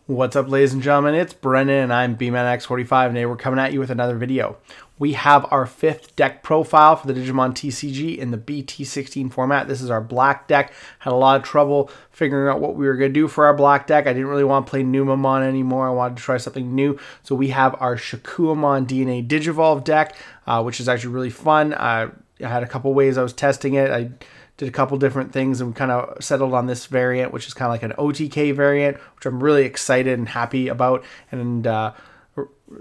What's up, ladies and gentlemen? It's Brennan and I'm BManX45, and today we're coming at you with another video. We have our 5th deck profile for the Digimon TCG in the BT16 format. This is our black deck. Had a lot of trouble figuring out what we were going to do for our black deck. I didn't really want to play Numamon anymore. I wanted to try something new. So we have our Shakkoumon DNA-Digivolve deck, which is actually really fun. I had a couple ways I was testing it. I did a couple different things and we kind of settled on this variant, which is kind of like an OTK variant, which I'm really excited and happy about, and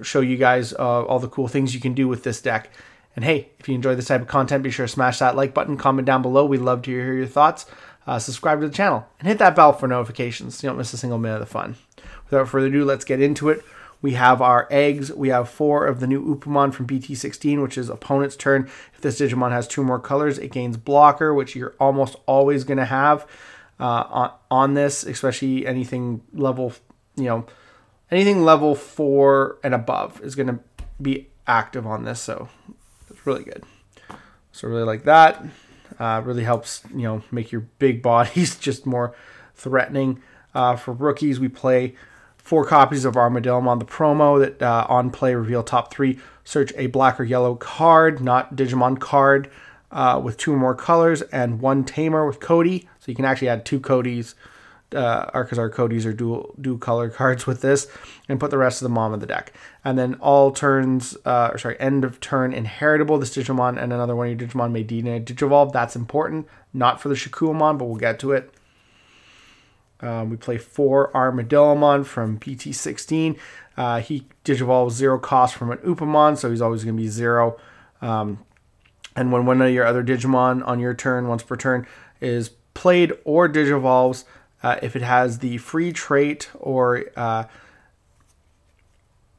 show you guys all the cool things you can do with this deck. And hey, if you enjoy this type of content, be sure to smash that like button, comment down below. We'd love to hear your thoughts. Subscribe to the channel and hit that bell for notifications so you don't miss a single minute of the fun. Without further ado, let's get into it. We have our eggs. We have 4 of the new Upamon from BT16, which is opponent's turn. If this Digimon has 2 more colors, it gains blocker, which you're almost always going to have on this, especially anything level, anything level 4 and above is going to be active on this. So it's really good. So really like that. Really helps, make your big bodies just more threatening. For rookies, we play 4 copies of Armadillomon, the promo that on play reveal top 3. Search a black or yellow card, not Digimon card, with 2 or more colors, and 1 tamer with Cody. So you can actually add 2 Codys, because our Codys are dual color cards with this, and put the rest of the mom in the deck. And then all turns, end of turn inheritable. This Digimon and another one of your Digimon may DNA-Digivolve. That's important, not for the Shakkoumon, but we'll get to it. We play 4 Armadillomon from BT16. He Digivolves 0 cost from an Upamon, so he's always going to be 0. And when one of your other Digimon on your turn, once per turn, is played or Digivolves, if it has the free trait or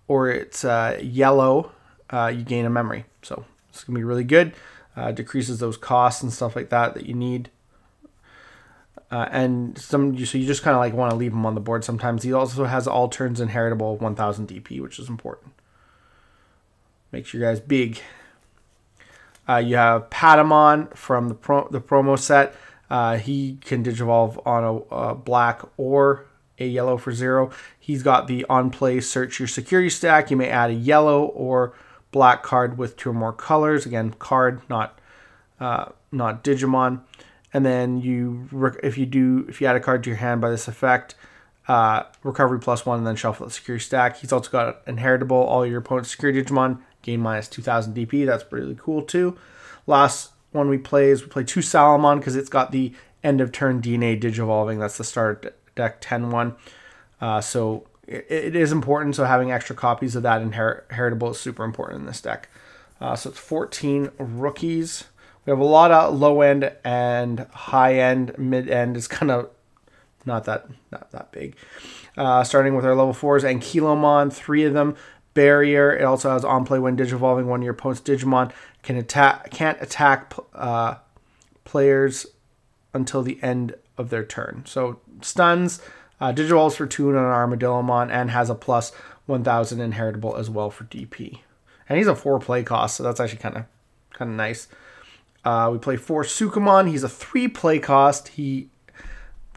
it's yellow, you gain a memory. So it's going to be really good. Decreases those costs and stuff like that you need. So you just kind of like want to leave him on the board sometimes. He also has all turns inheritable 1000 DP, which is important. Makes you guys big. You have Patamon from the promo set. He can Digivolve on a black or a yellow for 0. He's got the on play search your security stack. You may add a yellow or black card with 2 or more colors. Again, card, not Digimon. And then if you add a card to your hand by this effect, recovery +1, and then shuffle the security stack. He's also got inheritable. All your opponent's security Digimon gain minus 2000 DP. That's really cool too. Last one we play 2 Salamon because it's got the end of turn DNA Digivolving. That's the starter deck 10 one. So it is important. So having extra copies of that inheritable is super important in this deck. So it's 14 rookies. We have a lot of low end and high end. Mid end is kind of not that big. Starting with our level 4s, Ankylomon, 3 of them. Barrier. It also has on play when Digivolving. One of your opponent's Digimon can't attack players until the end of their turn. So stuns. Digivolves for 2 on an Armadillomon and has a plus 1000 inheritable as well for DP. And he's a 4 play cost, so that's actually kind of nice. We play 4 Shakkoumon. He's a 3 play cost. He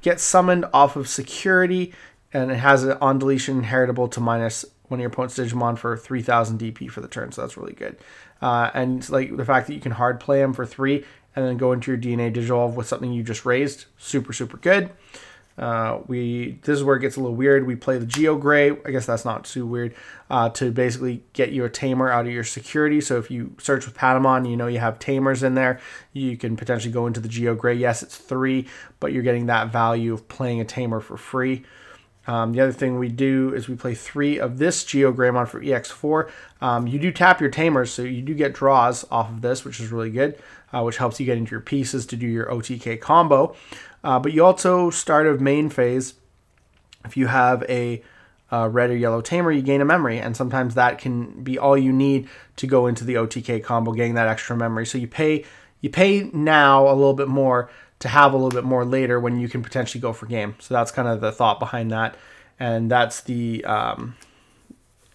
gets summoned off of security, and it has an on deletion inheritable to minus one of your opponent's Digimon for 3000 DP for the turn. So that's really good. And like the fact that you can hard play him for 3 and then go into your DNA-Digivolve with something you just raised, super good. This is where it gets a little weird. We play the Geogray. I guess that's not too weird. To basically get you a tamer out of your security. So if you search with Patamon, you have tamers in there. You can potentially go into the Geogray. Yes, it's 3, but you're getting that value of playing a tamer for free. The other thing we do is we play 3 of this Geogrammon for EX4. You do tap your tamers, so you do get draws off of this, which is really good, which helps you get into your pieces to do your OTK combo. But you also start of main phase. If you have a red or yellow tamer, you gain a memory, and sometimes that can be all you need to go into the OTK combo, getting that extra memory. So you pay now a little bit more to have a little bit more later when you can potentially go for game. So that's kind of the thought behind that, and that's the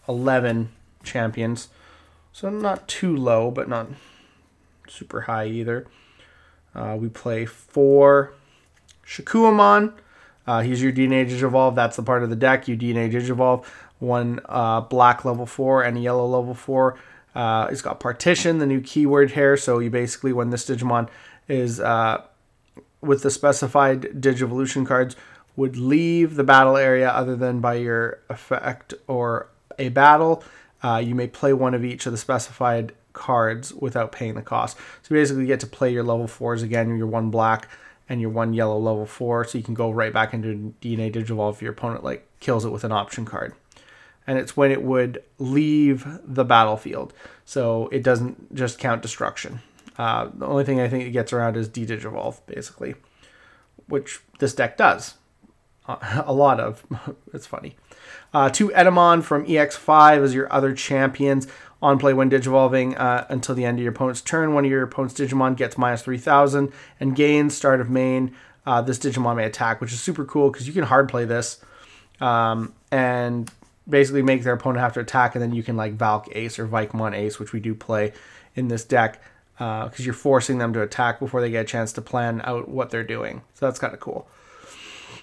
11 champions. So not too low, but not super high either. We play 4 Shakkoumon. Here's your DNA-Digivolve. That's the part of the deck. You DNA-Digivolve. One black level 4 and a yellow level 4. It's got Partition, the new keyword here. So you basically, when this Digimon is with the specified Digivolution cards, would leave the battle area other than by your effect or a battle, you may play one of each of the specified cards without paying the cost. So you basically get to play your level 4s again, your one black and your one yellow level 4, so you can go right back into DNA-Digivolve if your opponent like kills it with an option card. And it's when it would leave the battlefield, so it doesn't just count destruction. The only thing I think it gets around is D-Digivolve, basically, which this deck does a lot of. It's funny. 2 Edamon from EX5 as your other champions. On play, when Digivolving until the end of your opponent's turn, one of your opponent's Digimon gets minus 3,000 and gains start of main. This Digimon may attack, which is super cool because you can hard play this and basically make their opponent have to attack, and then you can like Valk Ace or Vikemon Ace, which we do play in this deck, because you're forcing them to attack before they get a chance to plan out what they're doing. So that's kind of cool.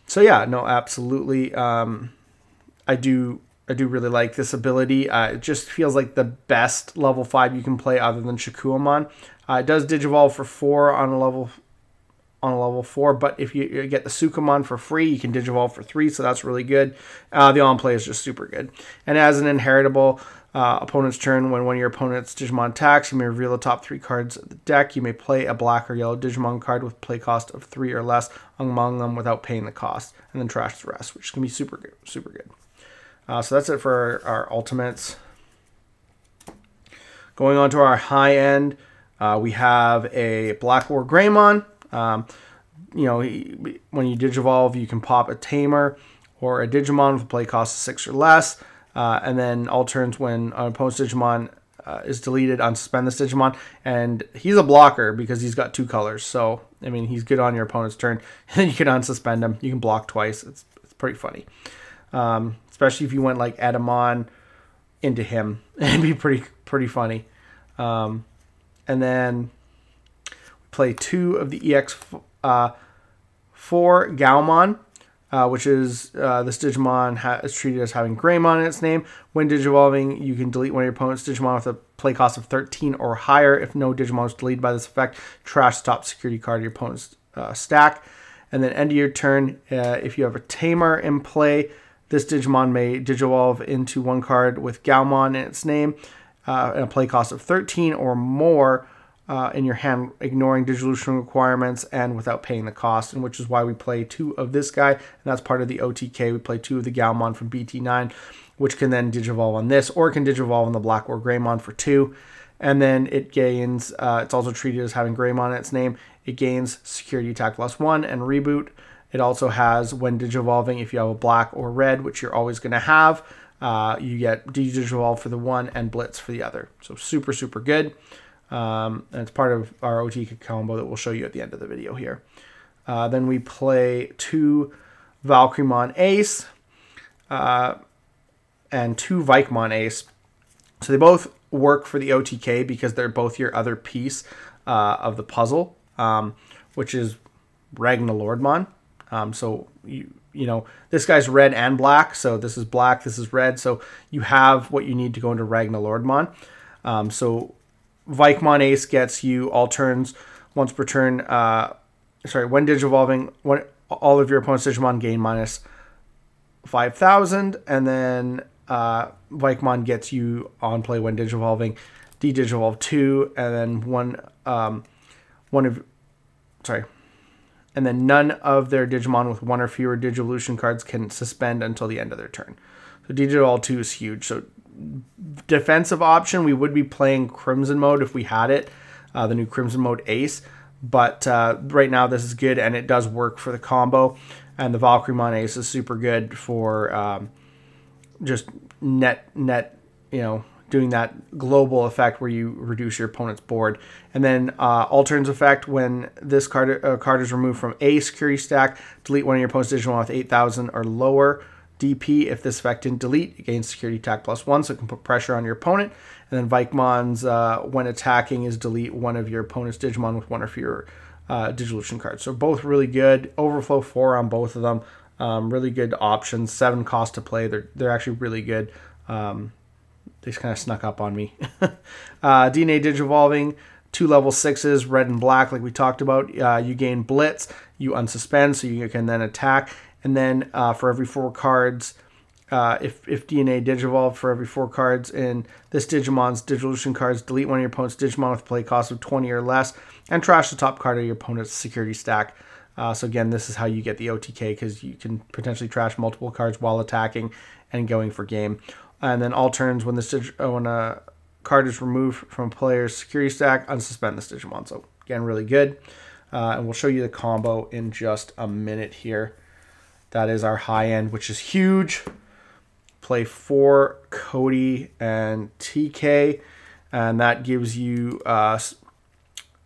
So yeah, no, absolutely. I do really like this ability. It just feels like the best level 5 you can play other than Shakkoumon. It does Digivolve for 4 on a level 4, but if you get the Shakkoumon for free, you can Digivolve for 3, so that's really good. The on-play is just super good. And as an inheritable, opponent's turn, when one of your opponent's Digimon attacks, you may reveal the top 3 cards of the deck. You may play a black or yellow Digimon card with play cost of 3 or less among them without paying the cost, and then trash the rest, which can be super good. Super good. So that's it for our ultimates. Going on to our high end, we have a Black War Greymon. You know, when you Digivolve, you can pop a Tamer or a Digimon with a play cost of 6 or less. And then all turns, when an opponent's Digimon is deleted, unsuspend this Digimon. And he's a blocker because he's got 2 colors. So, I mean, he's good on your opponent's turn. And then you can unsuspend him. You can block twice. It's pretty funny. Especially if you went like Edamon into him. It'd be pretty funny. And then we play 2 of the EX4 Gaomon, which is this Digimon is treated as having Greymon in its name. When Digivolving, you can delete one of your opponent's Digimon with a play cost of 13 or higher. If no Digimon is deleted by this effect, trash the top security card of your opponent's stack. And then end of your turn, if you have a Tamer in play, this Digimon may Digivolve into one card with Gaomon in its name, and a play cost of 13 or more in your hand, ignoring Digivolution requirements and without paying the cost, and which is why we play 2 of this guy, and that's part of the OTK. We play 2 of the Gaomon from BT9, which can then Digivolve on this, or it can Digivolve on the Black War Greymon for 2. And then it gains, it's also treated as having Greymon in its name. It gains security attack +1 and reboot. It also has, when Digivolving, if you have a black or red, which you're always going to have, you get Digivolve for the one and Blitz for the other. So super, super good. And it's part of our OTK combo that we'll show you at the end of the video here. Then we play 2 Valkyremon Ace and 2 Vikemon Ace. So they both work for the OTK because they're both your other piece of the puzzle, which is Ragnalordmon. So you know, this guy's red and black, so this is black, this is red, so you have what you need to go into Ragnalordmon. So Vikemon Ace gets you all turns, once per turn, when Digivolving, when all of your opponent's Digimon gain minus 5,000, and then Vikemon gets you on play when Digivolving, D-Digivolve 2, and then and then none of their Digimon with 1 or fewer Digivolution cards can suspend until the end of their turn. So Digivolve 2 is huge. So defensive option, we would be playing Crimson Mode if we had it, the new Crimson Mode Ace. But right now this is good, and it does work for the combo. And the Valkyremon Ace is super good for just net, you know, doing that global effect where you reduce your opponent's board. And then Altern's effect, when this card is removed from a security stack, delete one of your opponent's Digimon with 8,000 or lower DP. If this effect didn't delete, it gains security attack +1, so it can put pressure on your opponent. And then Vikemon's, when attacking, is delete one of your opponent's Digimon with 1 or fewer Digivolution cards. So both really good. Overflow 4 on both of them. Really good options. 7 cost to play. They're actually really good. They just kind of snuck up on me. DNA-Digivolving, 2 level 6s, red and black, like we talked about. You gain Blitz, you unsuspend, so you can then attack. And then for every 4 cards, if DNA-Digivolve, for every 4 cards in this Digimon's Digivolution cards, delete one of your opponent's Digimon with a play cost of 20 or less, and trash the top card of your opponent's security stack. So again, this is how you get the OTK, because you can potentially trash multiple cards while attacking and going for game. And then all turns, when when a card is removed from a player's security stack, unsuspend this Digimon. So again, really good. And we'll show you the combo in just a minute here. That is our high end, which is huge. Play 4 Cody and TK, and that gives you start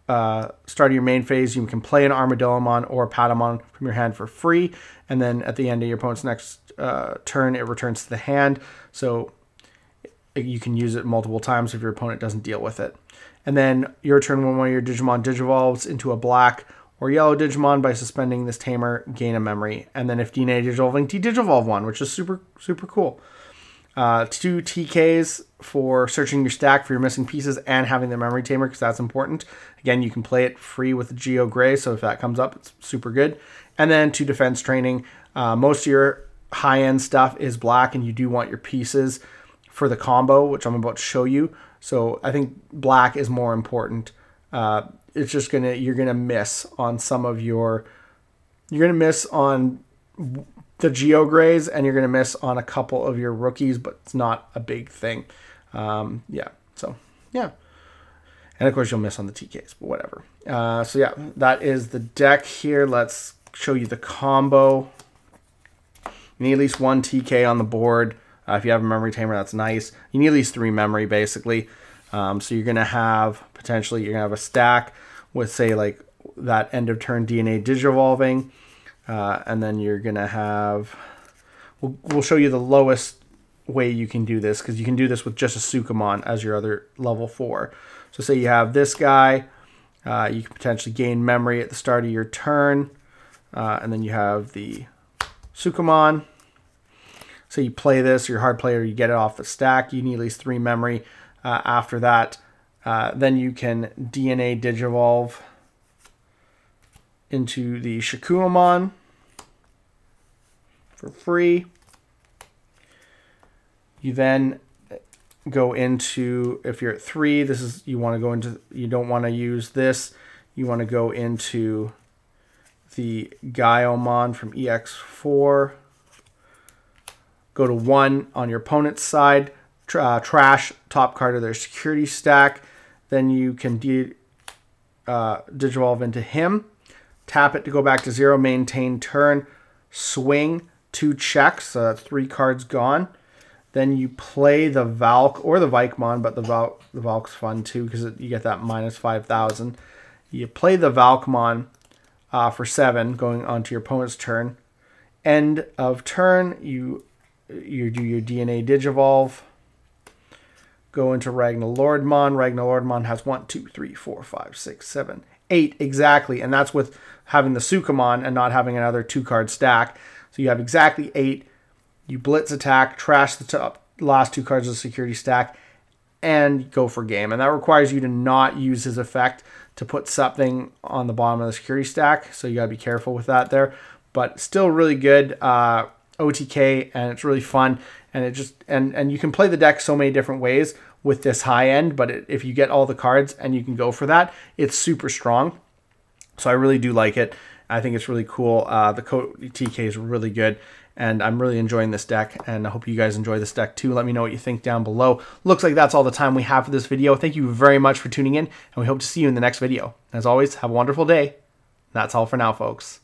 of your main phase. You can play an Armadillomon or a Patamon from your hand for free, and then at the end of your opponent's next turn, it returns to the hand. So you can use it multiple times if your opponent doesn't deal with it. And then your turn, when one of your Digimon digivolves into a black or yellow Digimon, by suspending this tamer, gain a memory. And then if DNA-Digivolving, Digivolve one, which is super cool. 2 TKs for searching your stack for your missing pieces and having the memory tamer, because that's important. Again, you can play it free with the Geo Gray, so if that comes up, it's super good. And then 2 defense training. Most of your high-end stuff is black, and you do want your pieces for the combo, which I'm about to show you. So I think black is more important. It's just you're gonna miss on some of your, you're gonna miss on the Geo Grays, and you're gonna miss on a couple of your rookies, but it's not a big thing. Yeah, so yeah, and of course you'll miss on the TKs, but whatever. So yeah, that is the deck here. Let's show you the combo. You need at least 1 TK on the board. If you have a memory tamer, that's nice. You need at least 3 memory, basically. So you're gonna have a stack with, say, like that end of turn DNA-Digivolving, and then you're gonna have. We'll show you the lowest way you can do this, because you can do this with just a Shakkoumon as your other level 4. So say you have this guy, you can potentially gain memory at the start of your turn, and then you have the Shakkoumon. So you play this, you're a hard player, you get it off the stack, you need at least 3 memory. After that, then you can DNA-Digivolve into the Shakkoumon for free. You then go into, if you're at 3, this is, you want to go into, you don't want to use this, you want to go into the Gaiomon from EX4, go to 1 on your opponent's side, trash top card of their security stack, then you can Digivolve into him, tap it to go back to 0, maintain turn, swing 2 checks, so that's 3 cards gone. Then you play the Valk or the Vikemon, but the Valk's fun too, because you get that minus 5,000. You play the Valkmon for 7, going on to your opponent's turn. End of turn, you do your DNA-Digivolve. Go into Ragnalordmon. Ragnalordmon has 1, 2, 3, 4, 5, 6, 7, 8 exactly, and that's with having the Shakkoumon and not having another 2-card stack. So you have exactly 8. You blitz attack, trash the last 2 cards of the security stack, and go for game. And that requires you to not use his effect to put something on the bottom of the security stack. So you gotta be careful with that there. But still really good OTK, and it's really fun. And it just and you can play the deck so many different ways with this high end. But if you get all the cards and you can go for that, it's super strong. So I really do like it. I think it's really cool. The TK is really good, and I'm really enjoying this deck, and I hope you guys enjoy this deck too. Let me know what you think down below. Looks like that's all the time we have for this video. Thank you very much for tuning in, and we hope to see you in the next video. As always, have a wonderful day. That's all for now, folks.